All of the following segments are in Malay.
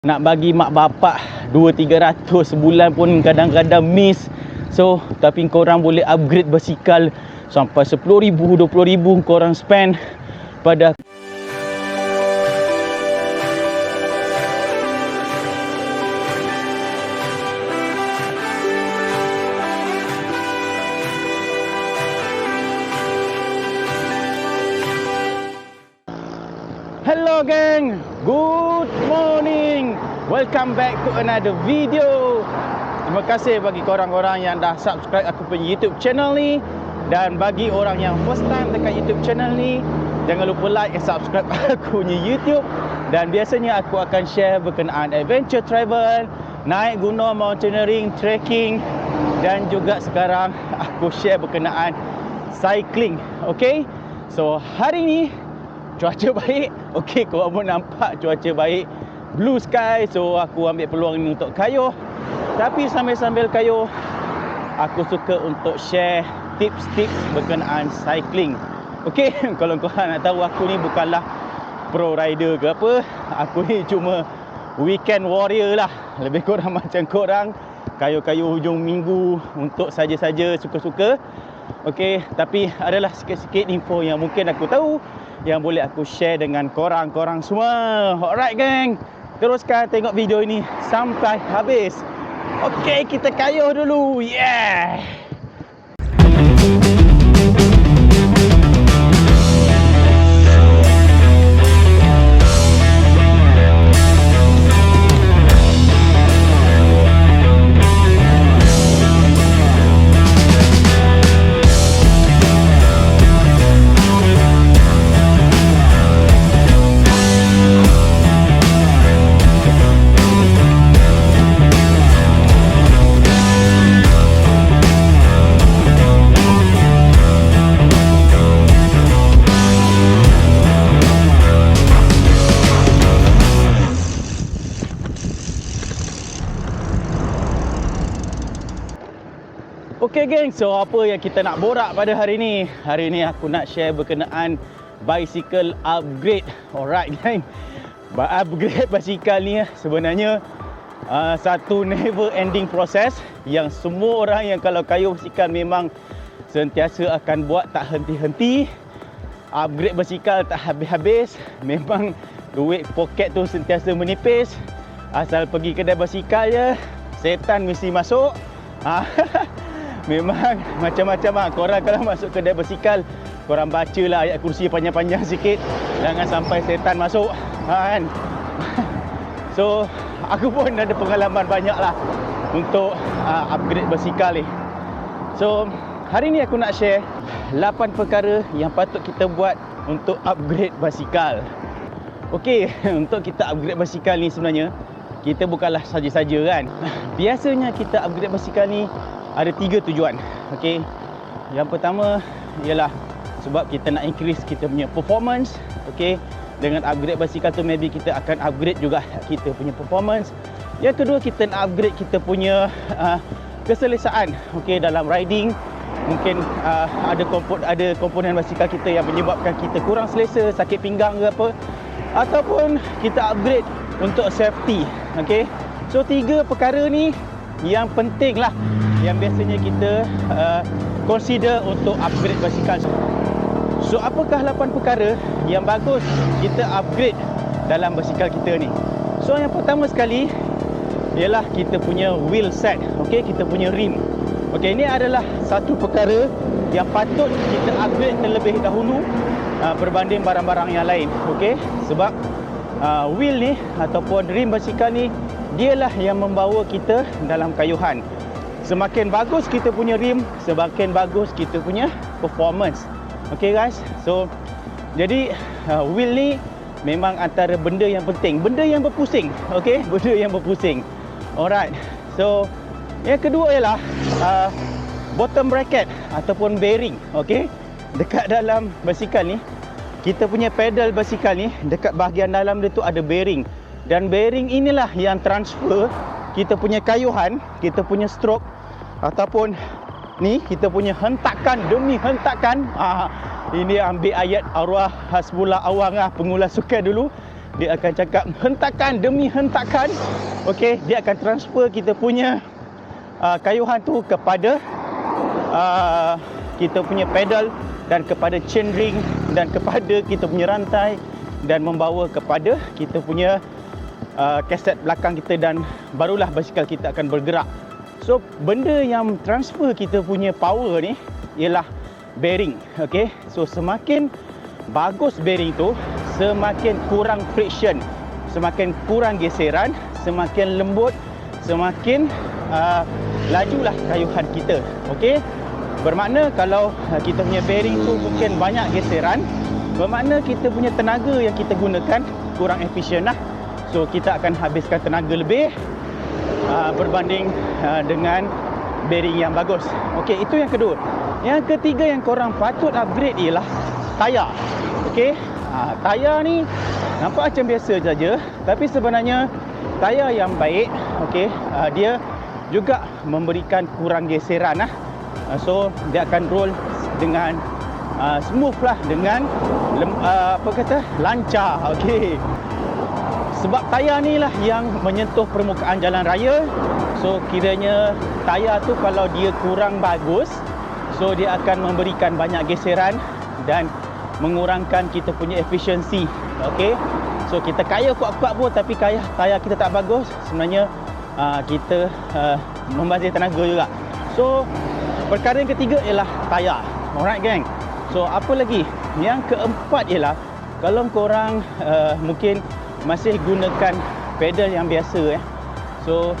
Nak bagi mak bapak 200-300 sebulan pun kadang-kadang miss. So, tapi korang boleh upgrade basikal sampai 10,000, 20,000 korang spend pada Hello gang, good morning. Welcome back to another video. Terima kasih bagi korang-korang yang dah subscribe aku punya YouTube channel ni. Dan bagi orang yang first time dekat YouTube channel ni, jangan lupa like dan subscribe aku punya YouTube. Dan biasanya aku akan share berkenaan adventure travel, naik gunung, mountaineering, trekking. Dan juga sekarang aku share berkenaan cycling. Okay, so hari ni cuaca baik. Okey, korang pun nampak cuaca baik, blue sky. So aku ambil peluang ni untuk kayuh. Tapi sambil-sambil kayuh, aku suka untuk share tips-tips berkenaan cycling. Okey, kalau korang nak tahu, aku ni bukanlah pro rider ke apa. Aku ni cuma weekend warrior lah. Lebih kurang macam korang, kayuh-kayuh hujung minggu untuk saja-saja suka-suka. Okey, tapi adalah sikit-sikit info yang mungkin aku tahu, yang boleh aku share dengan korang-korang semua. Alright gang, teruskan tengok video ini sampai habis. Okey, kita kayuh dulu. Yeah. Okay geng, so apa yang kita nak borak pada hari ni? Hari ni aku nak share berkenaan bicycle upgrade. Alright geng, upgrade basikal ni sebenarnya satu never ending proses yang semua orang yang kalau kayuh basikal memang sentiasa akan buat, tak henti-henti. Upgrade basikal tak habis-habis. Memang duit poket tu sentiasa menipis. Asal pergi kedai basikal je, setan mesti masuk. Memang macam-macam lah. Korang kalau masuk kedai basikal, korang bacalah ayat kursi panjang-panjang sikit, jangan sampai setan masuk kan. So aku pun ada pengalaman banyak lah untuk upgrade basikal ni. So hari ni aku nak share 8 perkara yang patut kita buat untuk upgrade basikal. Okey, untuk kita upgrade basikal ni sebenarnya kita bukanlah saja-saja kan. Biasanya kita upgrade basikal ni ada 3 tujuan. Okey, yang pertama ialah sebab kita nak increase kita punya performance. Okey, dengan upgrade basikal tu maybe kita akan upgrade juga kita punya performance. Yang kedua, kita nak upgrade kita punya keselesaan. Okey, dalam riding mungkin ada komponen basikal kita yang menyebabkan kita kurang selesa, sakit pinggang ke apa, ataupun kita upgrade untuk safety. Okey, so 3 perkara ni yang penting lah, yang biasanya kita consider untuk upgrade basikal. So apakah 8 perkara yang bagus kita upgrade dalam basikal kita ni? So yang pertama sekali ialah kita punya wheel set. Okey, kita punya rim. Okey, ini adalah satu perkara yang patut kita upgrade terlebih dahulu berbanding barang-barang yang lain. Okey, sebab wheel ni ataupun rim basikal ni, dialah yang membawa kita dalam kayuhan. Semakin bagus kita punya rim, semakin bagus kita punya performance. Okay guys, so jadi wheel ni memang antara benda yang penting, benda yang berpusing. Okay, benda yang berpusing. Alright, so yang kedua ialah bottom bracket ataupun bearing. Okay, dekat dalam basikal ni, kita punya pedal basikal ni, dekat bahagian dalam dia tu ada bearing. Dan bearing inilah yang transfer kita punya kayuhan, kita punya stroke, ataupun ni kita punya hentakan demi hentakan. Ini ambil ayat arwah Hasbullah Awang lah, pengulas sukan dulu. dia akan cakap hentakan demi hentakan. Okey, dia akan transfer kita punya kayuhan tu kepada kita punya pedal dan kepada chain ring dan kepada kita punya rantai dan membawa kepada kita punya kaset belakang kita, dan barulah basikal kita akan bergerak. So benda yang transfer kita punya power ni ialah bearing. Okey, so semakin bagus bearing tu, semakin kurang friction, semakin kurang geseran, semakin lembut, semakin lajulah kayuhan kita. Okey, bermakna kalau kita punya bearing tu mungkin banyak geseran, bermakna kita punya tenaga yang kita gunakan kurang efisien lah. So kita akan habiskan tenaga lebih berbanding dengan bearing yang bagus. Okey, itu yang kedua. Yang ketiga yang korang patut upgrade ialah tayar. Okey, tayar ni nampak macam biasa saja, tapi sebenarnya tayar yang baik, okey, dia juga memberikan kurang geseran lah. So dia akan roll dengan smooth lah, dengan lancar. Okey, sebab tayar ni lah yang menyentuh permukaan jalan raya. So kiranya tayar tu kalau dia kurang bagus, so dia akan memberikan banyak geseran dan mengurangkan kita punya efisiensi. Okey, so kita kaya kuat-kuat pun tapi tayar kita tak bagus, sebenarnya kita membazir tenaga juga. So perkara yang ketiga ialah tayar. Alright gang. So apa lagi? Yang keempat ialah kalau korang mungkin masih gunakan pedal yang biasa so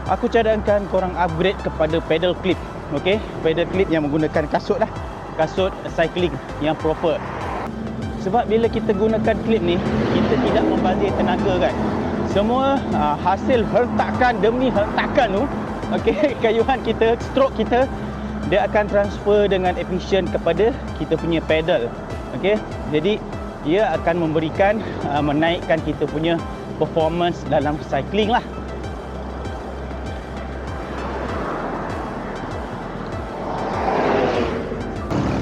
aku cadangkan korang upgrade kepada pedal clip. Okey, pedal clip yang menggunakan kasut lah, kasut cycling yang proper. Sebab bila kita gunakan clip ni, kita tidak membazir tenaga kan. Semua hasil hentakan demi hentakan tu, okey, kayuhan kita, stroke kita, dia akan transfer dengan efisien kepada kita punya pedal. Okey, jadi dia akan memberikan menaikkan kita punya performance dalam cycling lah.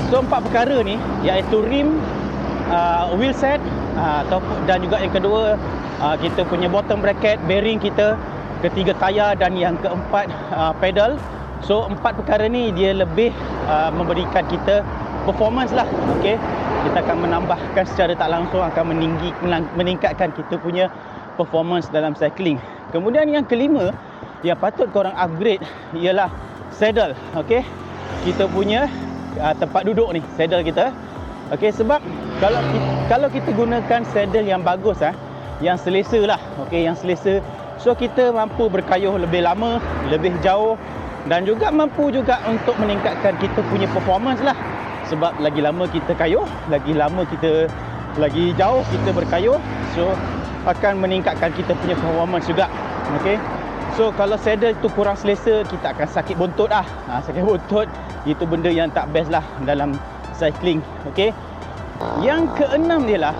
So 4 perkara ni iaitu rim, wheel set, dan juga yang kedua kita punya bottom bracket, bearing kita, ketiga tayar, dan yang keempat pedal. So 4 perkara ni dia lebih memberikan kita performance lah. Okey, kita akan menambahkan secara tak langsung, akan meningkatkan kita punya performance dalam cycling. Kemudian yang kelima yang patut korang upgrade ialah saddle. Okey, kita punya tempat duduk ni, saddle kita. Okey, sebab kalau kita gunakan saddle yang bagus yang selesa lah, okey, yang selesa, so kita mampu berkayuh lebih lama, lebih jauh, dan juga mampu juga untuk meningkatkan kita punya performance lah. Sebab lagi lama kita kayuh, lagi jauh kita berkayuh, so akan meningkatkan kita punya performance juga. Okey, so kalau saddle tu kurang selesa, kita akan sakit buntut lah. Sakit buntut itu benda yang tak best lah dalam cycling. Okey, yang keenam ialah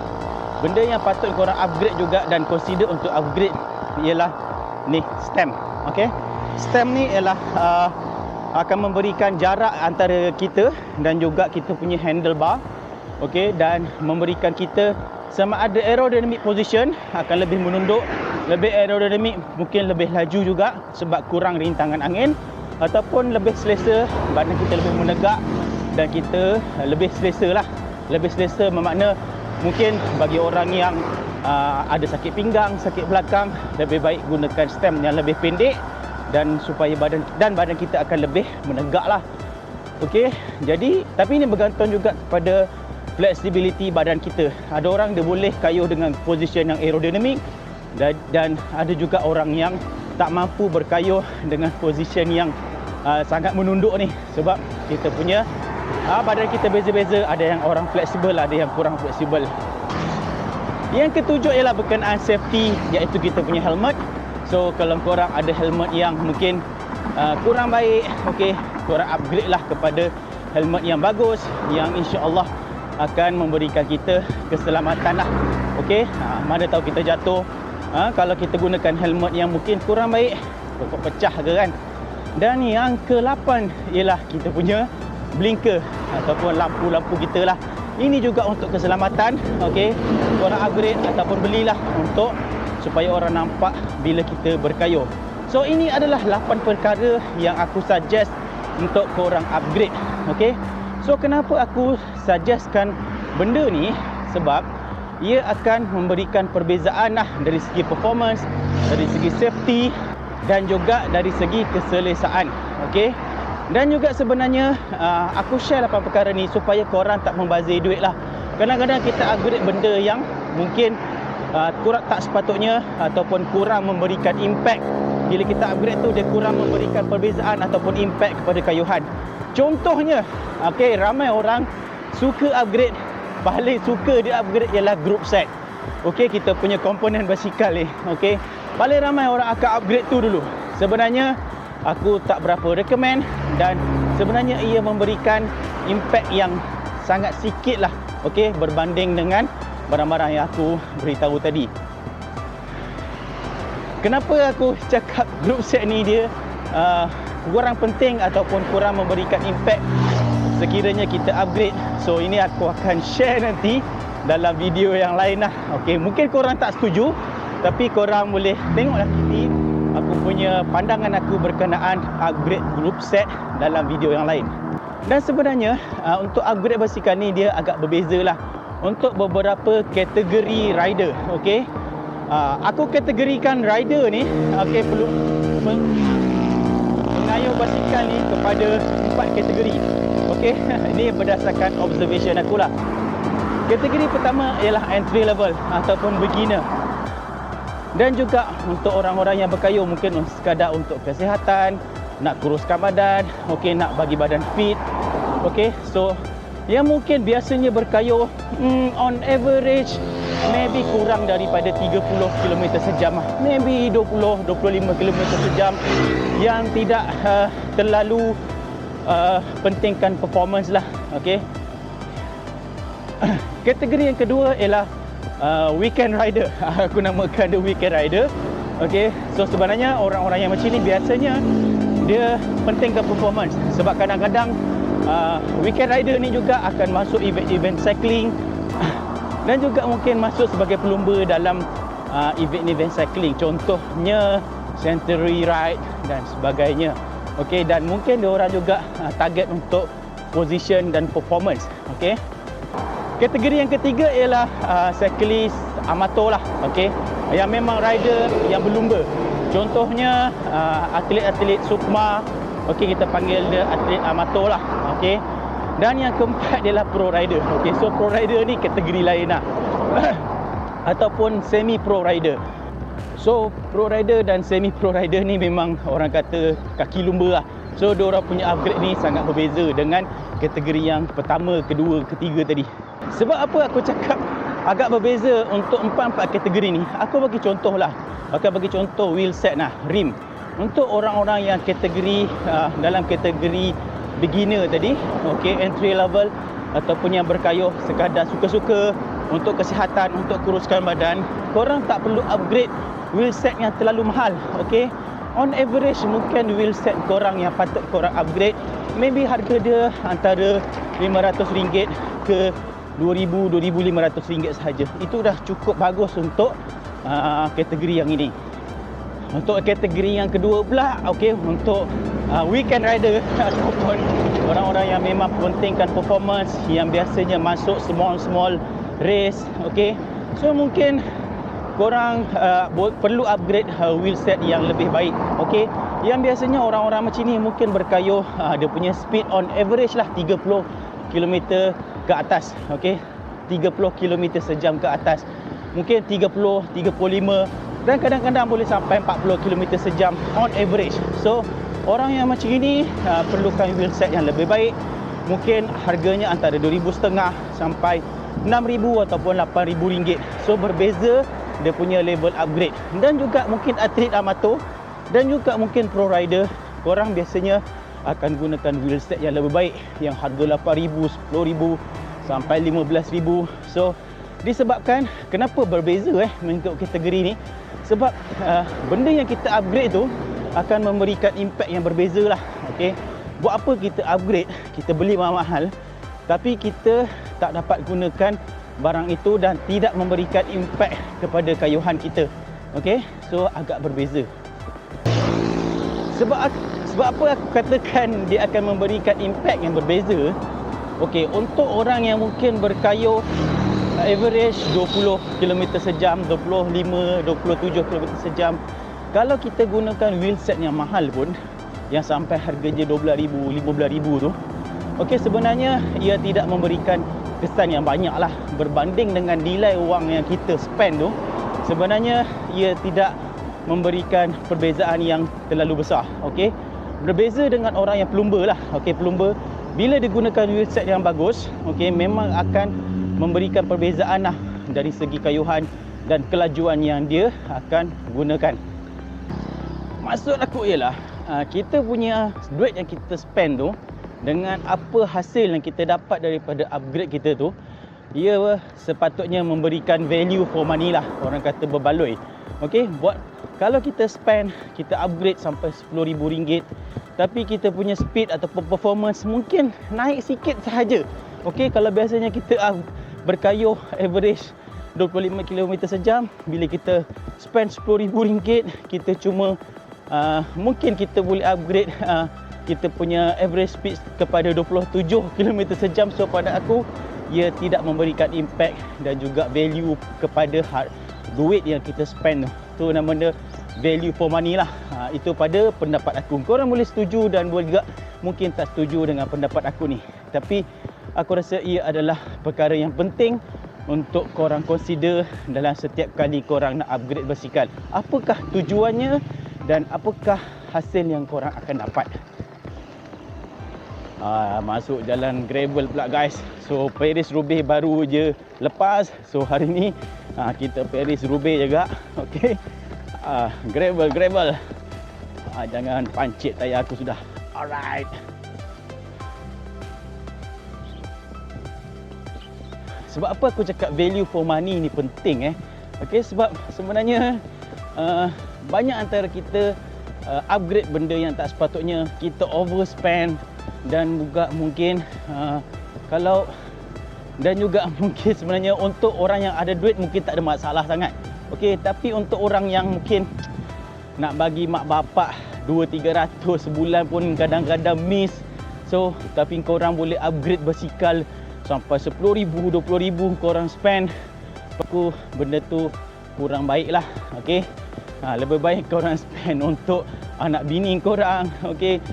benda yang patut korang upgrade juga dan consider untuk upgrade ialah ni, stem. Okey, stem ni ialah akan memberikan jarak antara kita dan juga kita punya handlebar. Okey, dan memberikan kita sama ada aerodynamic position, akan lebih menunduk, lebih aerodynamic, mungkin lebih laju juga sebab kurang rintangan angin, ataupun lebih selesa, badan kita lebih menegak dan kita lebih selesa lah. Lebih selesa bermakna mungkin bagi orang yang ada sakit pinggang, sakit belakang, lebih baik gunakan stem yang lebih pendek, dan supaya badan kita akan lebih menegak lah. Okey, jadi tapi ini bergantung juga kepada flexibility badan kita. Ada orang dia boleh kayuh dengan position yang aerodinamik, dan ada juga orang yang tak mampu berkayuh dengan position yang sangat menunduk ni, sebab kita punya badan kita beza-beza. Ada yang orang fleksibel, ada yang kurang fleksibel. Yang ketujuh ialah berkenaan safety, iaitu kita punya helmet. So kalau korang ada helmet yang mungkin kurang baik, okey, korang upgrade lah kepada helmet yang bagus, yang insya-Allah akan memberikan kita keselamatan lah. Okey, mana tahu kita jatuh, kalau kita gunakan helmet yang mungkin kurang baik, pokok pecah ke kan. Dan yang ke-8 ialah kita punya blinker ataupun lampu-lampu kita lah Ini juga untuk keselamatan, okey. Korang upgrade ataupun belilah untuk supaya orang nampak bila kita berkayuh. So ini adalah 8 perkara yang aku suggest untuk korang upgrade, okey. So kenapa aku suggestkan benda ni? Sebab ia akan memberikan perbezaan lah dari segi performance, dari segi safety dan juga dari segi keselesaan, okey. Dan juga sebenarnya aku share 8 perkara ni supaya korang tak membazir duit lah. Kadang-kadang kita upgrade benda yang mungkin kurang tak sepatutnya ataupun kurang memberikan impact. Bila kita upgrade tu dia kurang memberikan perbezaan ataupun impact kepada kayuhan. Contohnya, okey, ramai orang suka upgrade, paling suka dia upgrade ialah group set. Okey, kita punya komponen basikal ni, okey. Paling ramai orang akan upgrade tu dulu. Sebenarnya aku tak berapa recommend dan sebenarnya ia memberikan impact yang sangat sikit lah, okey, berbanding dengan barang-barang yang aku beritahu tadi. Kenapa aku cakap group set ni dia kurang penting ataupun kurang memberikan impact sekiranya kita upgrade? So ini aku akan share nanti dalam video yang lain lah, okey. Mungkin korang tak setuju, tapi korang boleh tengoklah nanti aku punya pandangan aku berkenaan upgrade group set dalam video yang lain. Dan sebenarnya untuk upgrade basikal ni dia agak berbeza lah untuk beberapa kategori rider, okey. Aku kategorikan rider ni, okey, perlu mengayuh basikal ni kepada 4 kategori, okey. Ini berdasarkan observation aku lah. Kategori pertama ialah entry level ataupun beginner. Dan juga untuk orang-orang yang berkayuh mungkin sekadar untuk kesihatan, nak kuruskan badan, okey, nak bagi badan fit, okey. So yang mungkin biasanya berkayuh on average maybe kurang daripada 30 km sejam, maybe 20-25 km sejam, yang tidak terlalu pentingkan performance lah, okey. Kategori yang kedua ialah weekend rider. Aku namakan dia weekend rider, okey. So sebenarnya orang-orang yang macam ni biasanya dia pentingkan performance sebab kadang-kadang weekend rider ni juga akan masuk event-event cycling dan juga mungkin masuk sebagai pelumba dalam event-event cycling, contohnya Century Ride dan sebagainya, okey. Dan mungkin dia orang juga target untuk position dan performance, okey. Kategori yang ketiga ialah cyclist amatur lah, okey, yang memang rider yang berlumba, contohnya atlet-atlet sukma, okey, kita panggil dia atlet amatur lah, okey. Dan yang keempat ialah pro rider, okey. So pro rider ni kategori lain lah ataupun semi pro rider. So pro rider dan semi pro rider ni memang orang kata kaki lumba lah. So diorang punya upgrade ni sangat berbeza dengan kategori yang pertama, kedua, ketiga tadi. Sebab apa aku cakap agak berbeza untuk 4 kategori ni? Aku bagi contoh lah. Aku bagi contoh wheel set lah, rim. Untuk orang-orang yang kategori dalam kategori beginner tadi, okey, entry level ataupun yang berkayuh sekadar suka-suka untuk kesihatan, untuk kuruskan badan, korang tak perlu upgrade wheel set yang terlalu mahal, okey. On average mungkin wheel set korang yang patut korang upgrade maybe harga dia antara RM500 ke RM2,000-2,500 sahaja. Itu dah cukup bagus untuk kategori yang ini. Untuk kategori yang kedua pula, okey, untuk weekend rider ataupun orang-orang yang memang pentingkan performance, yang biasanya masuk small race, okey. So mungkin korang perlu upgrade wheel set yang lebih baik, okey. Yang biasanya orang-orang macam ni mungkin berkayuh dia punya speed on average lah 30 km ke atas, okey. 30 km sejam ke atas. Mungkin 30, 35 dan kadang-kadang boleh sampai 40 km sejam on average. So orang yang macam ini perlukan wheel set yang lebih baik. Mungkin harganya antara RM2,500 sampai RM6,000 ataupun RM8,000. So berbeza dia punya level upgrade. Dan juga mungkin atlet amatur dan juga mungkin pro rider, korang biasanya akan gunakan wheel set yang lebih baik, yang harga RM8,000, RM10,000 sampai RM15,000. So disebabkan kenapa berbeza mengikut kategori ni, sebab benda yang kita upgrade tu akan memberikan impact yang berbeza lah, okey. Buat apa kita upgrade, kita beli mahal-mahal tapi kita tak dapat gunakan barang itu dan tidak memberikan impact kepada kayuhan kita. Okey, so agak berbeza. Sebab apa aku katakan dia akan memberikan impact yang berbeza? Okey, untuk orang yang mungkin berkayuh average 20 km sejam, 25, 27 km sejam, kalau kita gunakan wheelset yang mahal pun, yang sampai harganya 12,000, 15,000 tu, okey, sebenarnya ia tidak memberikan kesan yang banyak lah berbanding dengan nilai wang yang kita spend tu. Sebenarnya ia tidak memberikan perbezaan yang terlalu besar. Okey, berbeza dengan orang yang plumber lah. Okey, plumber bila digunakan wheelset yang bagus, okey, memang akan memberikan perbezaan lah dari segi kayuhan dan kelajuan yang dia akan gunakan. Maksud aku ialah kita punya duit yang kita spend tu dengan apa hasil yang kita dapat daripada upgrade kita tu, ia sepatutnya memberikan value for money lah, orang kata berbaloi. Okey, kalau kita spend, kita upgrade sampai RM10,000, tapi kita punya speed ataupun performance mungkin naik sikit sahaja. Okey, kalau biasanya kita berkayuh average 25 km sejam, bila kita spend RM10,000, kita cuma mungkin kita boleh upgrade kita punya average speed kepada 27 km sejam. So pada aku, ia tidak memberikan impact dan juga value kepada duit yang kita spend tu. Nama dia value for money lah. Itu pada pendapat aku. Korang boleh setuju dan boleh juga mungkin tak setuju dengan pendapat aku ni. Tapi aku rasa ia adalah perkara yang penting untuk korang consider dalam setiap kali korang nak upgrade basikal. Apakah tujuannya dan apakah hasil yang korang akan dapat. Masuk jalan gravel pula guys. So Paris-Roubaix baru je lepas. So hari ni kita Paris-Roubaix juga. Okay, gravel. Jangan pancit tayar aku sudah. Alright. Sebab apa aku cakap value for money ni penting Okay, sebab sebenarnya banyak antara kita upgrade benda yang tak sepatutnya, kita overspend dan juga mungkin mungkin sebenarnya untuk orang yang ada duit mungkin tak ada masalah sangat. Okey, tapi untuk orang yang mungkin nak bagi mak bapak 200-300 sebulan pun kadang-kadang miss. So, tapi korang boleh upgrade basikal sampai RM10,000, RM20,000 korang spend. Aku benda tu kurang baik lah. Okey, lebih baik korang spend untuk anak bini korang. Okey,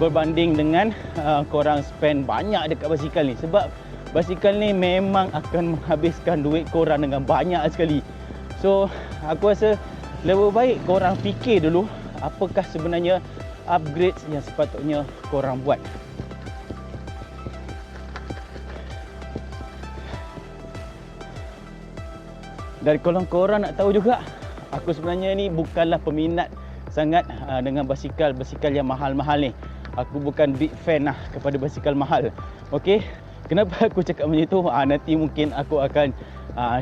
berbanding dengan korang spend banyak dekat basikal ni. Sebab basikal ni memang akan menghabiskan duit korang dengan banyak sekali. So aku rasa lebih baik korang fikir dulu apakah sebenarnya upgrade yang sepatutnya korang buat. Dan kalau korang nak tahu juga, aku sebenarnya ni bukanlah peminat sangat dengan basikal yang mahal-mahal ni. Aku bukan big fan lah kepada basikal mahal. Okey, kenapa aku cakap macam tu? Nanti mungkin aku akan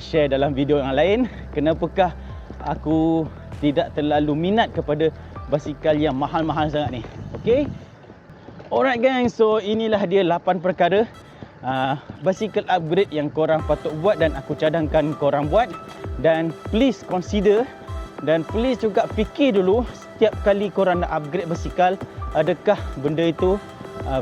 share dalam video yang lain. Kenapakah aku tidak terlalu minat kepada basikal yang mahal-mahal sangat ni. Okey, alright gang, so inilah dia 8 perkara basikal upgrade yang korang patut buat dan aku cadangkan korang buat. Dan please consider dan please juga fikir dulu setiap kali korang nak upgrade basikal, adakah benda itu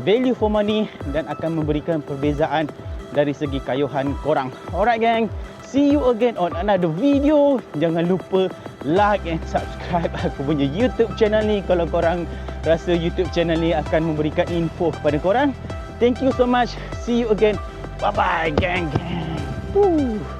value for money dan akan memberikan perbezaan dari segi kayuhan korang. Alright gang, see you again on another video. Jangan lupa like and subscribe aku punya YouTube channel ni kalau korang rasa YouTube channel ni akan memberikan info kepada korang. Thank you so much. See you again. Bye bye gang. Woo.